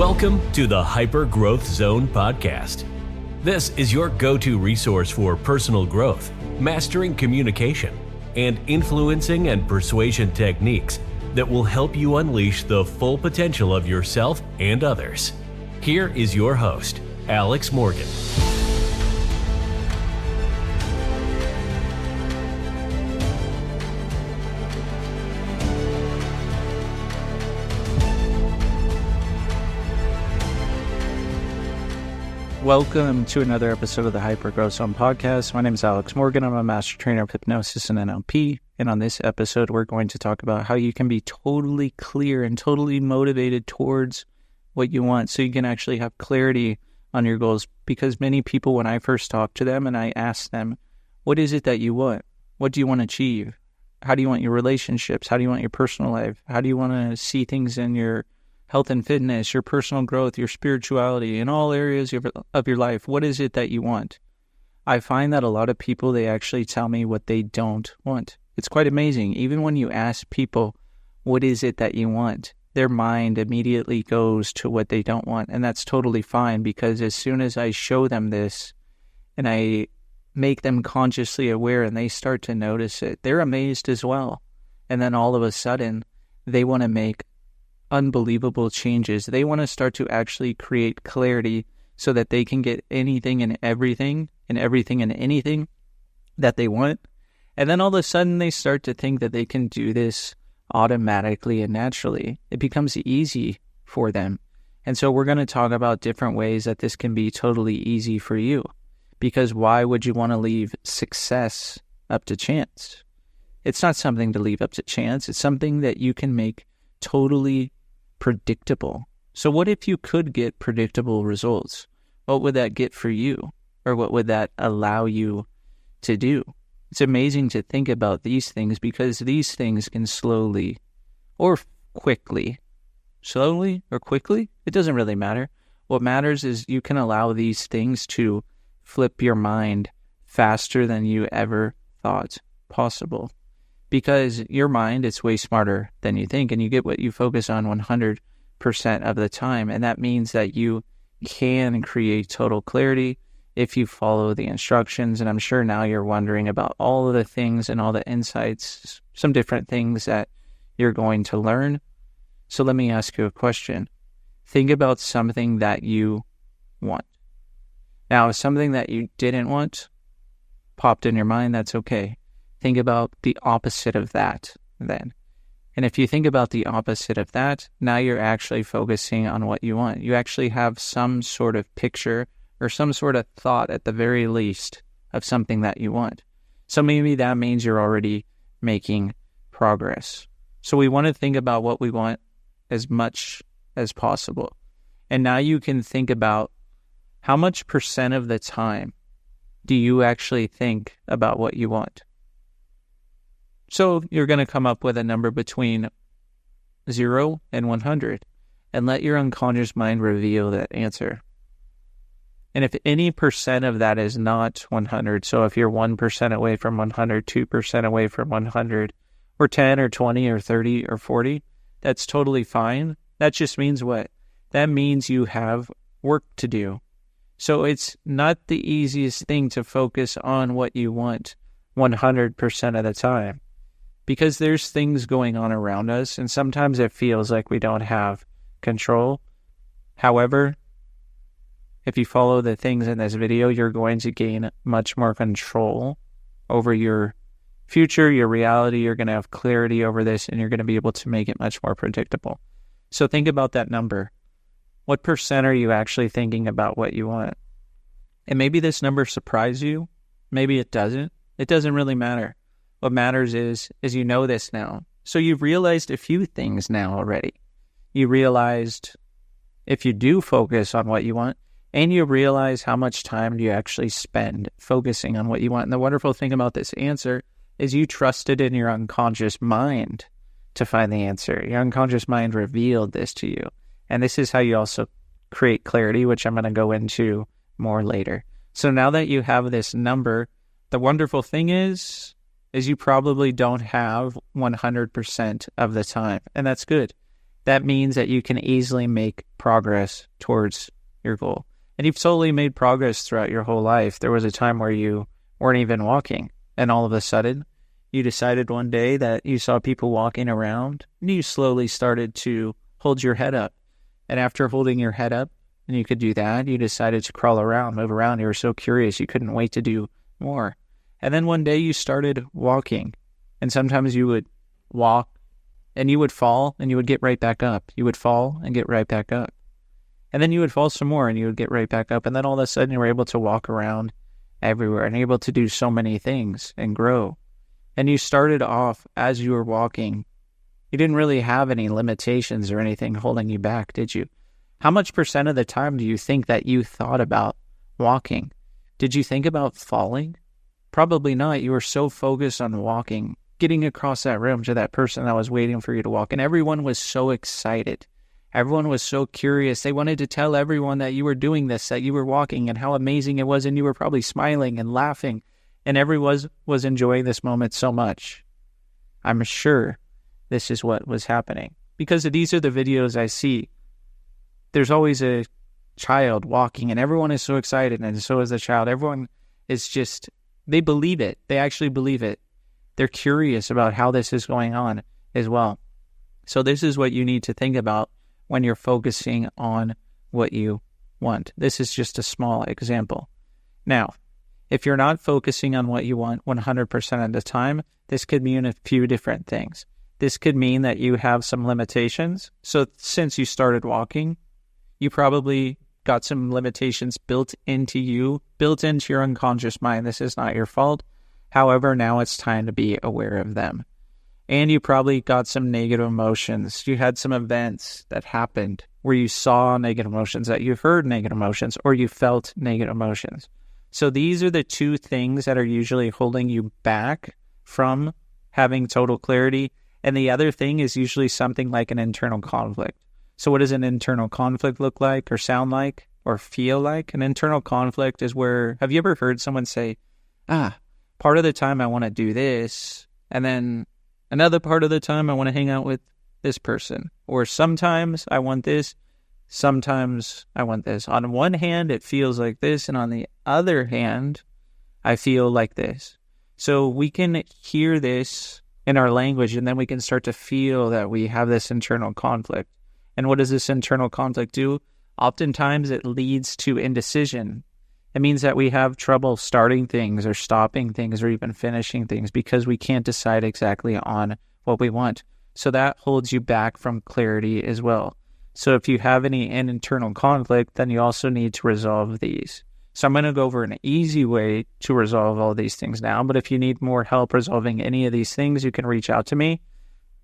Welcome to the Hyper Growth Zone podcast. This is your go-to resource for personal growth, mastering communication, and influencing and persuasion techniques that will help you unleash the full potential of yourself and others. Here is your host, Alex Morgan. Welcome to another episode of the Hyper Growth Zone podcast. My name is Alex Morgan. I'm a master trainer of hypnosis and NLP. And on this episode, we're going to talk about how you can be totally clear and totally motivated towards what you want so you can actually have clarity on your goals. Because many people, when I first talk to them and I ask them, what is it that you want? What do you want to achieve? How do you want your relationships? How do you want your personal life? How do you want to see things in your health and fitness, your personal growth, your spirituality, in all areas of your life? What is it that you want? I find that a lot of people, they actually tell me what they don't want. It's quite amazing. Even when you ask people, what is it that you want? Their mind immediately goes to what they don't want. And that's totally fine, because as soon as I show them this and I make them consciously aware and they start to notice it, they're amazed as well. And then all of a sudden, they want to make unbelievable changes. They want to start to actually create clarity so that they can get anything and everything and anything that they want. And then all of a sudden they start to think that they can do this automatically and naturally. It becomes easy for them. And so we're going to talk about different ways that this can be totally easy for you. Because why would you want to leave success up to chance? It's not something to leave up to chance. It's something that you can make totally predictable. So what if you could get predictable results? What would that get for you? Or what would that allow you to do? It's amazing to think about these things, because these things can slowly or quickly, it doesn't really matter. What matters is you can allow these things to flip your mind faster than you ever thought possible. Because your mind is way smarter than you think, and you get what you focus on 100% of the time. And that means that you can create total clarity if you follow the instructions. And I'm sure now you're wondering about all of the things and all the insights, some different things that you're going to learn. So let me ask you a question. Think about something that you want. Now, if something that you didn't want popped in your mind, that's okay. Think about the opposite of that then. And if you think about the opposite of that, now you're actually focusing on what you want. You actually have some sort of picture or some sort of thought at the very least of something that you want. So maybe that means you're already making progress. So we want to think about what we want as much as possible. And now you can think about how much percent of the time do you actually think about what you want? So you're going to come up with a number between 0 and 100 and let your unconscious mind reveal that answer. And if any percent of that is not 100, so if you're 1% away from 100, 2% away from 100, or 10 or 20 or 30 or 40, that's totally fine. That just means what? That means you have work to do. So it's not the easiest thing to focus on what you want 100% of the time. Because there's things going on around us, and sometimes it feels like we don't have control. However, if you follow the things in this video, you're going to gain much more control over your future, your reality. You're going to have clarity over this, and you're going to be able to make it much more predictable. So think about that number. What percent are you actually thinking about what you want? And maybe this number surprised you. Maybe it doesn't. It doesn't really matter. What matters is you know this now. So you've realized a few things now already. You realized if you do focus on what you want, and you realize how much time do you actually spend focusing on what you want. And the wonderful thing about this answer is you trusted in your unconscious mind to find the answer. Your unconscious mind revealed this to you. And this is how you also create clarity, which I'm going to go into more later. So now that you have this number, the wonderful thing is you probably don't have 100% of the time, and that's good. that means that you can easily make progress towards your goal. And you've slowly made progress throughout your whole life. There was a time where you weren't even walking, and all of a sudden, you decided one day that you saw people walking around, and you slowly started to hold your head up. And after holding your head up, and you could do that, you decided to crawl around, move around. You were so curious, you couldn't wait to do more. And then one day you started walking, and sometimes you would walk, and you would fall, and you would get right back up. You would fall and get right back up. And then you would fall some more, and you would get right back up. And then all of a sudden, you were able to walk around everywhere and able to do so many things and grow. And you started off as you were walking. You didn't really have any limitations or anything holding you back, did you? How much percent of the time do you think that you thought about walking? Did you think about falling? Probably not. You were so focused on walking, getting across that room to that person that was waiting for you to walk. And everyone was so excited. Everyone was so curious. They wanted to tell everyone that you were doing this, that you were walking, and how amazing it was. And you were probably smiling and laughing. And everyone was enjoying this moment so much. I'm sure this is what was happening. Because these are the videos I see. There's always a child walking, and everyone is so excited, and so is the child. Everyone is just, they believe it. They actually believe it. They're curious about how this is going on as well. So this is what you need to think about when you're focusing on what you want. This is just a small example. Now, if you're not focusing on what you want 100% of the time, this could mean a few different things. This could mean that you have some limitations. So since you started walking, you probably got some limitations built into you, built into your unconscious mind. This is not your fault. However, now it's time to be aware of them. And you probably got some negative emotions. You had some events that happened where you saw negative emotions, that you heard negative emotions, or you felt negative emotions. So these are the two things that are usually holding you back from having total clarity. And the other thing is usually something like an internal conflict. So what does an internal conflict look like or sound like or feel like? An internal conflict is where, have you ever heard someone say, part of the time I want to do this, and then another part of the time I want to hang out with this person. Or sometimes I want this, sometimes I want this. On one hand, it feels like this, and on the other hand, I feel like this. So we can hear this in our language, and then we can start to feel that we have this internal conflict. And what does this internal conflict do? Oftentimes it leads to indecision. It means that we have trouble starting things or stopping things or even finishing things because we can't decide exactly on what we want. So that holds you back from clarity as well. So if you have any internal conflict, then you also need to resolve these. So I'm going to go over an easy way to resolve all these things now. But if you need more help resolving any of these things, you can reach out to me.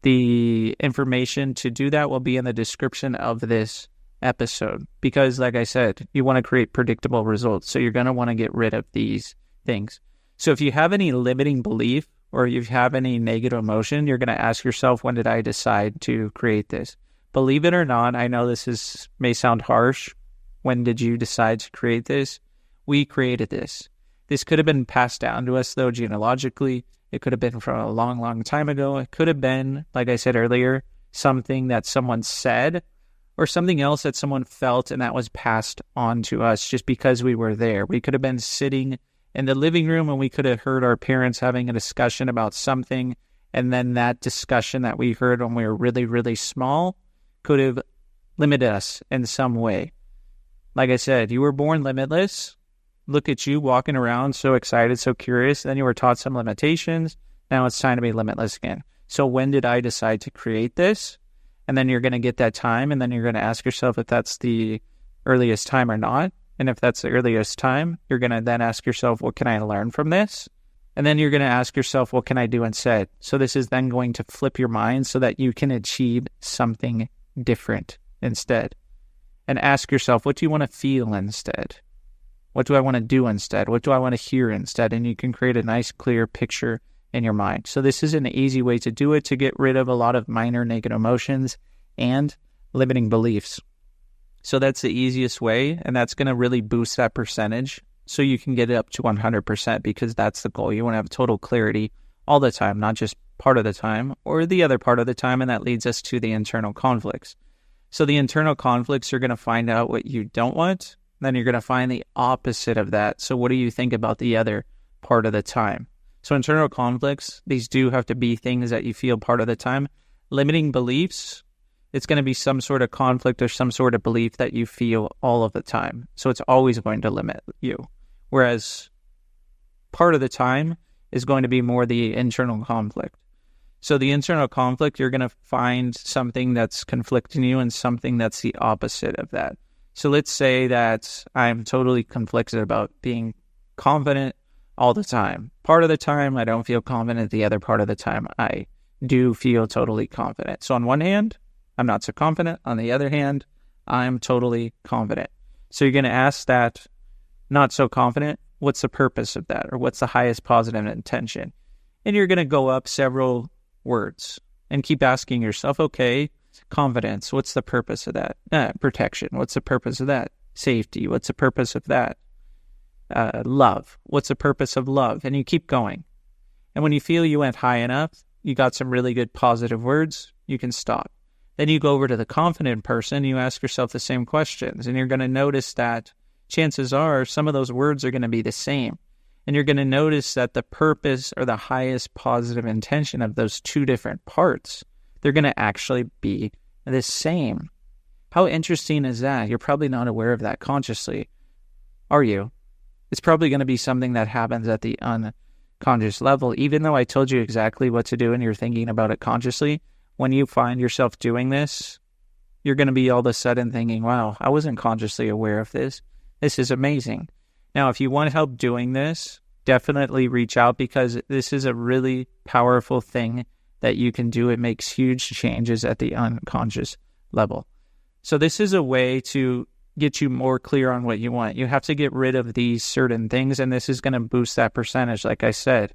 The information to do that will be in the description of this episode, because like I said, you want to create predictable results. So you're going to want to get rid of these things. So if you have any limiting belief or you have any negative emotion, you're going to ask yourself, when did I decide to create this? Believe it or not, I know this may sound harsh. When did you decide to create this? We created this. This could have been passed down to us, though, genealogically. It could have been from a long, long time ago. It could have been, like I said earlier, something that someone said or something else that someone felt, and that was passed on to us just because we were there. We could have been sitting in the living room and we could have heard our parents having a discussion about something, and then that discussion that we heard when we were really, really small could have limited us in some way. Like I said, you were born limitless. Look at you walking around so excited, so curious. Then you were taught some limitations. Now it's time to be limitless again. So when did I decide to create this? And then you're going to get that time, and then you're going to ask yourself if that's the earliest time or not. And if that's the earliest time, you're going to then ask yourself, what can I learn from this? And then you're going to ask yourself, what can I do instead? So this is then going to flip your mind so that you can achieve something different instead. And ask yourself, what do you want to feel instead? What do I want to do instead? What do I want to hear instead? And you can create a nice, clear picture in your mind. So this is an easy way to do it, to get rid of a lot of minor negative emotions and limiting beliefs. So that's the easiest way, and that's going to really boost that percentage so you can get it up to 100%, because that's the goal. You want to have total clarity all the time, not just part of the time or the other part of the time, and that leads us to the internal conflicts. So the internal conflicts, you're going to find out what you don't want, then you're going to find the opposite of that. So what do you think about the other part of the time? So internal conflicts, these do have to be things that you feel part of the time. Limiting beliefs, it's going to be some sort of conflict or some sort of belief that you feel all of the time. So it's always going to limit you. Whereas part of the time is going to be more the internal conflict. So the internal conflict, you're going to find something that's conflicting you and something that's the opposite of that. So let's say that I'm totally conflicted about being confident all the time. Part of the time, I don't feel confident. The other part of the time, I do feel totally confident. So on one hand, I'm not so confident. On the other hand, I'm totally confident. So you're going to ask that not so confident, what's the purpose of that? Or what's the highest positive intention? And you're going to go up several words and keep asking yourself, okay, confidence, what's the purpose of that? Protection, what's the purpose of that? Safety, what's the purpose of that? Love, what's the purpose of love? And you keep going. And when you feel you went high enough, you got some really good positive words, you can stop. Then you go over to the confident person, you ask yourself the same questions, and you're going to notice that chances are some of those words are going to be the same. And you're going to notice that the purpose or the highest positive intention of those two different parts, they're going to actually be the same. How interesting is that? You're probably not aware of that consciously, are you? It's probably going to be something that happens at the unconscious level. Even though I told you exactly what to do and you're thinking about it consciously, when you find yourself doing this, you're going to be all of a sudden thinking, wow, I wasn't consciously aware of this. This is amazing. Now, if you want help doing this, definitely reach out because this is a really powerful thing that you can do. It makes huge changes at the unconscious level. So this is a way to get you more clear on what you want. You have to get rid of these certain things, and this is going to boost that percentage, like I said.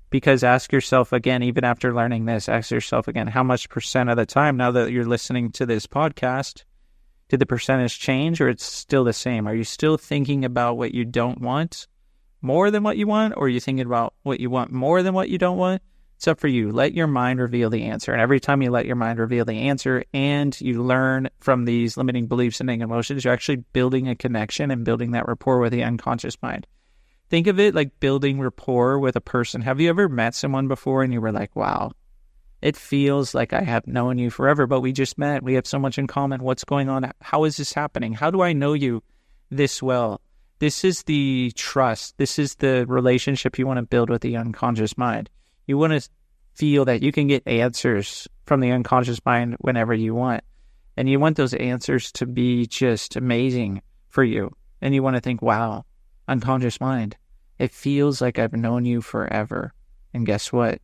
Because ask yourself again, even after learning this, ask yourself again, how much percent of the time, now that you're listening to this podcast, did the percentage change or it's still the same? Are you still thinking about what you don't want more than what you want, or are you thinking about what you want more than what you don't want? It's up for you. Let your mind reveal the answer. And every time you let your mind reveal the answer and you learn from these limiting beliefs and negative emotions, you're actually building a connection and building that rapport with the unconscious mind. Think of it like building rapport with a person. Have you ever met someone before and you were like, wow, it feels like I have known you forever, but we just met. We have so much in common. What's going on? How is this happening? How do I know you this well? This is the trust. This is the relationship you want to build with the unconscious mind. You want to feel that you can get answers from the unconscious mind whenever you want. And you want those answers to be just amazing for you. And you want to think, wow, unconscious mind, it feels like I've known you forever. And guess what?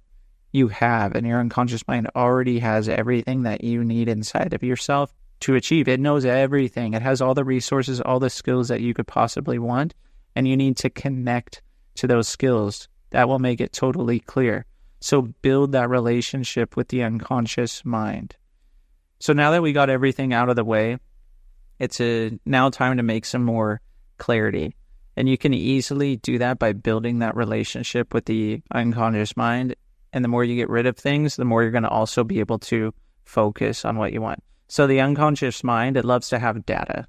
You have, and your unconscious mind already has everything that you need inside of yourself to achieve. It knows everything. It has all the resources, all the skills that you could possibly want, and you need to connect to those skills. That will make it totally clear. So build that relationship with the unconscious mind. So now that we got everything out of the way, it's now time to make some more clarity. And you can easily do that by building that relationship with the unconscious mind. And the more you get rid of things, the more you're going to also be able to focus on what you want. So the unconscious mind, it loves to have data.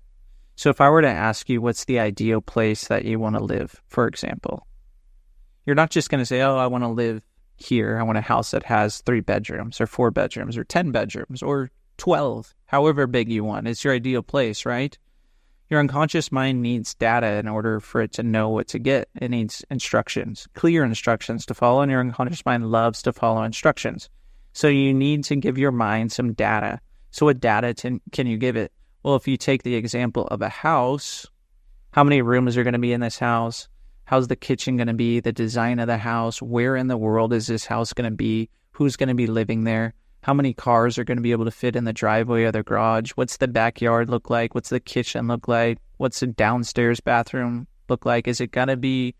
So if I were to ask you, what's the ideal place that you want to live, for example, you're not just going to say, oh, I want to live here. I want a house that has 3 bedrooms or 4 bedrooms or 10 bedrooms or 12, however big you want. It's your ideal place, right? Your unconscious mind needs data in order for it to know what to get. It needs instructions, clear instructions to follow, and your unconscious mind loves to follow instructions. So you need to give your mind some data. So what data can you give it? Well, if you take the example of a house, how many rooms are going to be in this house? How's the kitchen going to be? The design of the house? Where in the world is this house going to be? Who's going to be living there? How many cars are going to be able to fit in the driveway or the garage? What's the backyard look like? What's the kitchen look like? What's the downstairs bathroom look like? Is it going to be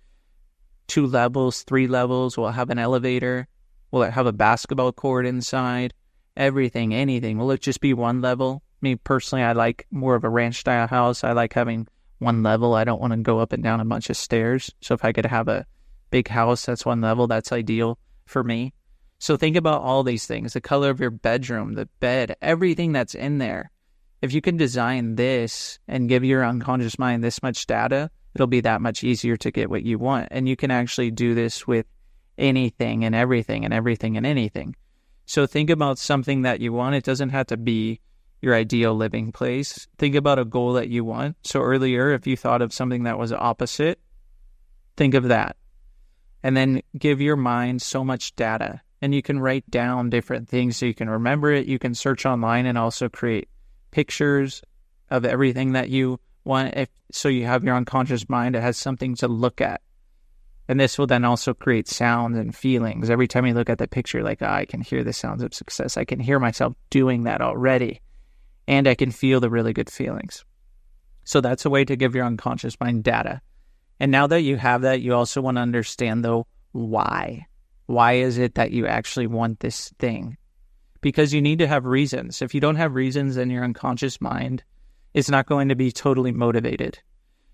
2 levels, 3 levels? Will it have an elevator? Will it have a basketball court inside? Everything, anything. Will it just be 1 level? Me personally, I like more of a ranch style house. I like having 1 level. I don't want to go up and down a bunch of stairs. So if I could have a big house that's 1 level, that's ideal for me. So think about all these things, the color of your bedroom, the bed, everything that's in there. If you can design this and give your unconscious mind this much data, it'll be that much easier to get what you want. And you can actually do this with anything and everything and everything and anything. So think about something that you want. It doesn't have to be your ideal living place. Think about a goal that you want. So earlier, if you thought of something that was opposite, think of that. And then give your mind so much data. And you can write down different things so you can remember it. You can search online and also create pictures of everything that you want. So you have your unconscious mind. It has something to look at. And this will then also create sounds and feelings. Every time you look at the picture, like, I can hear the sounds of success. I can hear myself doing that already. And I can feel the really good feelings. So that's a way to give your unconscious mind data. And now that you have that, you also want to understand, though, why. Why is it that you actually want this thing? Because you need to have reasons. If you don't have reasons, then your unconscious mind is not going to be totally motivated.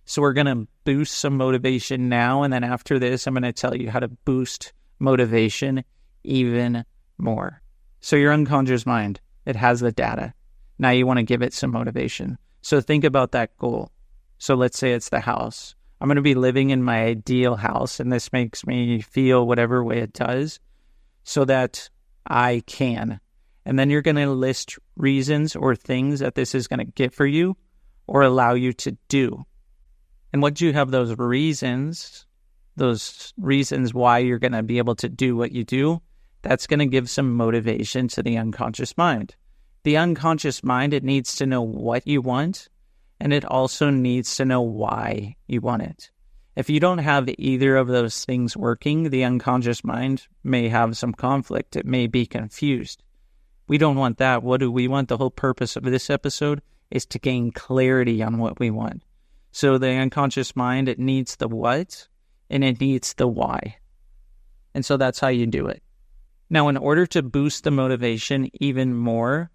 So we're going to boost some motivation now. And then after this, I'm going to tell you how to boost motivation even more. So your unconscious mind, it has the data. Now you want to give it some motivation. So think about that goal. So let's say it's the house. I'm going to be living in my ideal house, and this makes me feel whatever way it does so that I can. And then you're going to list reasons or things that this is going to get for you or allow you to do. And once you have those reasons why you're going to be able to do what you do, that's going to give some motivation to the unconscious mind. The unconscious mind, it needs to know what you want, and it also needs to know why you want it. If you don't have either of those things working, the unconscious mind may have some conflict. It may be confused. We don't want that. What do we want? The whole purpose of this episode is to gain clarity on what we want. So the unconscious mind, it needs the what, and it needs the why. And so that's how you do it. Now, in order to boost the motivation even more,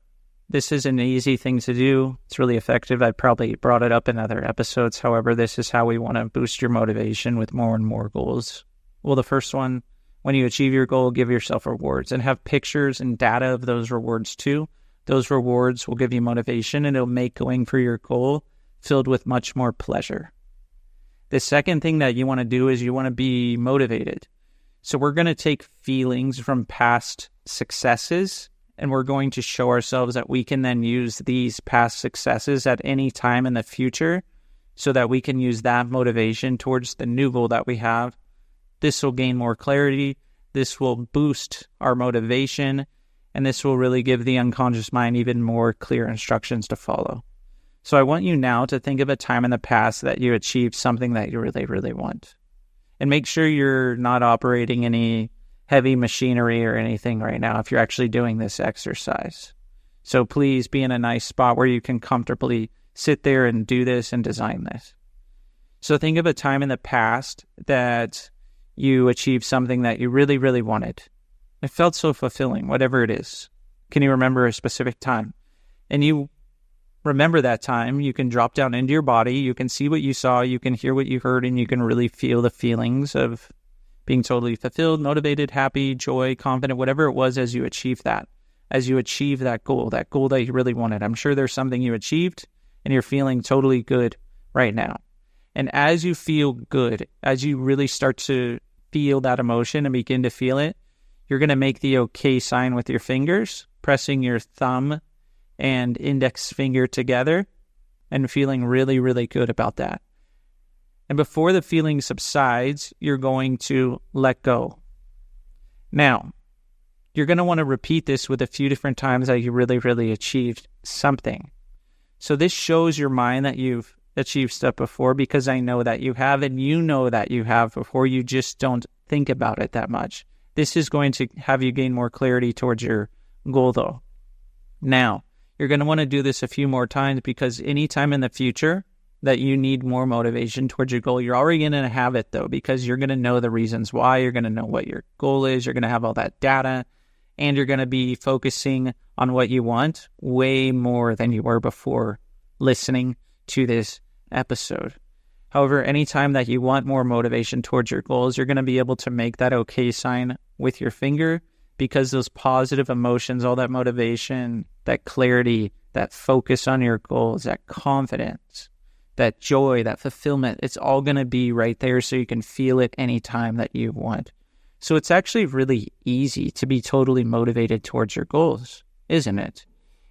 this is an easy thing to do. It's really effective. I probably brought it up in other episodes. However, this is how we want to boost your motivation with more and more goals. Well, the first one, when you achieve your goal, give yourself rewards and have pictures and data of those rewards too. Those rewards will give you motivation and it'll make going for your goal filled with much more pleasure. The second thing that you want to do is you want to be motivated. So we're going to take feelings from past successes and we're going to show ourselves that we can then use these past successes at any time in the future so that we can use that motivation towards the new goal that we have. This will gain more clarity. This will boost our motivation. And this will really give the unconscious mind even more clear instructions to follow. So I want you now to think of a time in the past that you achieved something that you really, really want. And make sure you're not operating any heavy machinery or anything right now if you're actually doing this exercise. So please be in a nice spot where you can comfortably sit there and do this and design this. So think of a time in the past that you achieved something that you really, really wanted. It felt so fulfilling, whatever it is. Can you remember a specific time? And you remember that time, you can drop down into your body, you can see what you saw, you can hear what you heard, and you can really feel the feelings of being totally fulfilled, motivated, happy, joy, confident, whatever it was as you achieve that goal that you really wanted. I'm sure there's something you achieved and you're feeling totally good right now. And as you feel good, as you really start to feel that emotion and begin to feel it, you're going to make the okay sign with your fingers, pressing your thumb and index finger together and feeling really, really good about that. And before the feeling subsides, you're going to let go. Now, you're going to want to repeat this with a few different times that you really, really achieved something. So this shows your mind that you've achieved stuff before because I know that you have and you know that you have before. You just don't think about it that much. This is going to have you gain more clarity towards your goal though. Now, you're going to want to do this a few more times because anytime in the future that you need more motivation towards your goal, you're already going to have it though, because you're going to know the reasons why, you're going to know what your goal is, you're going to have all that data, and you're going to be focusing on what you want way more than you were before listening to this episode. However, anytime that you want more motivation towards your goals, you're going to be able to make that okay sign with your finger because those positive emotions, all that motivation, that clarity, that focus on your goals, that confidence, that joy, that fulfillment, it's all going to be right there so you can feel it anytime that you want. So it's actually really easy to be totally motivated towards your goals, isn't it?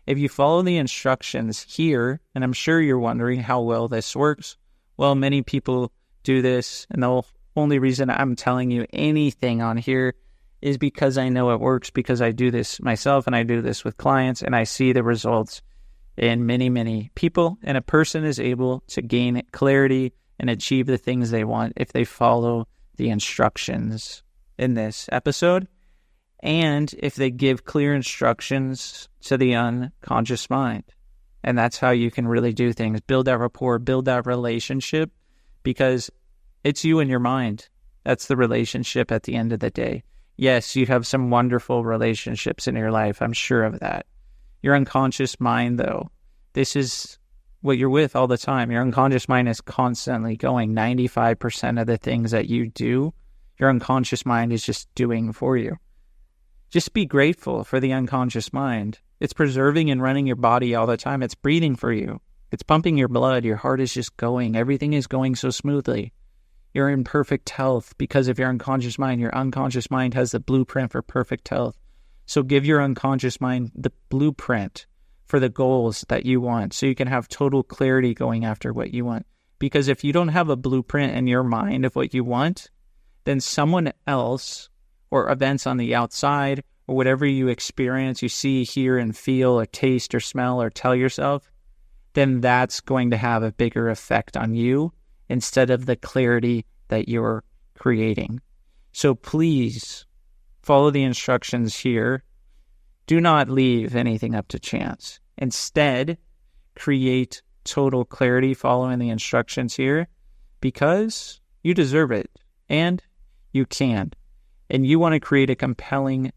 If you follow the instructions here, and I'm sure you're wondering how well this works, well, many people do this, and the only reason I'm telling you anything on here is because I know it works, because I do this myself and I do this with clients and I see the results in many, many people. And a person is able to gain clarity and achieve the things they want if they follow the instructions in this episode. And if they give clear instructions to the unconscious mind. And that's how you can really do things. Build that rapport, build that relationship, because it's you and your mind. That's the relationship at the end of the day. Yes, you have some wonderful relationships in your life. I'm sure of that. Your unconscious mind, though, this is what you're with all the time. Your unconscious mind is constantly going. 95% of the things that you do, your unconscious mind is just doing for you. Just be grateful for the unconscious mind. It's preserving and running your body all the time. It's breathing for you. It's pumping your blood. Your heart is just going. Everything is going so smoothly. You're in perfect health because of your unconscious mind. Your unconscious mind has the blueprint for perfect health. So give your unconscious mind the blueprint for the goals that you want so you can have total clarity going after what you want. Because if you don't have a blueprint in your mind of what you want, then someone else or events on the outside or whatever you experience, you see, hear, and feel, or taste, or smell, or tell yourself, then that's going to have a bigger effect on you instead of the clarity that you're creating. So please follow the instructions here. Do not leave anything up to chance. Instead, create total clarity following the instructions here because you deserve it and you can. And you want to create a compelling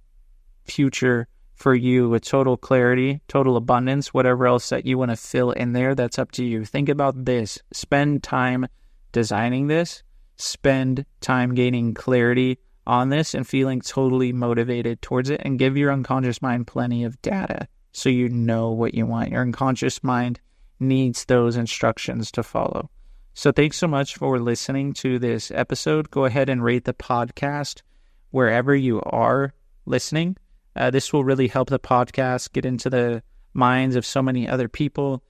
future for you with total clarity, total abundance, whatever else that you want to fill in there, that's up to you. Think about this. Spend time designing this. Spend time gaining clarity on this and feeling totally motivated towards it, and give your unconscious mind plenty of data so you know what you want. Your unconscious mind needs those instructions to follow. So thanks so much for listening to this episode. Go ahead and rate the podcast wherever you are listening. This will really help the podcast get into the minds of so many other people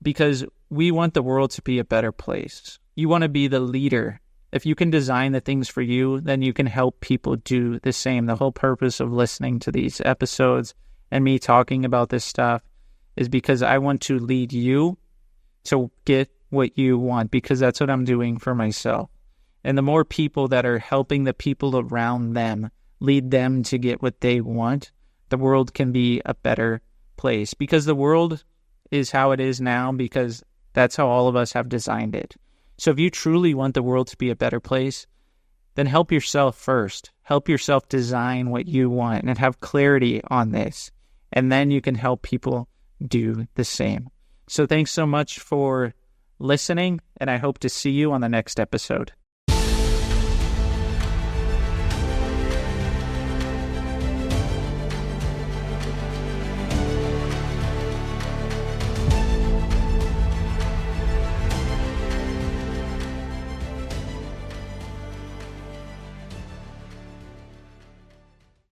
because we want the world to be a better place. You want to be the leader. If you can design the things for you, then you can help people do the same. The whole purpose of listening to these episodes and me talking about this stuff is because I want to lead you to get what you want, because that's what I'm doing for myself. And the more people that are helping the people around them, lead them to get what they want, the world can be a better place. Because the world is how it is now because that's how all of us have designed it. So if you truly want the world to be a better place, then help yourself first. Help yourself design what you want and have clarity on this. And then you can help people do the same. So thanks so much for listening, and I hope to see you on the next episode.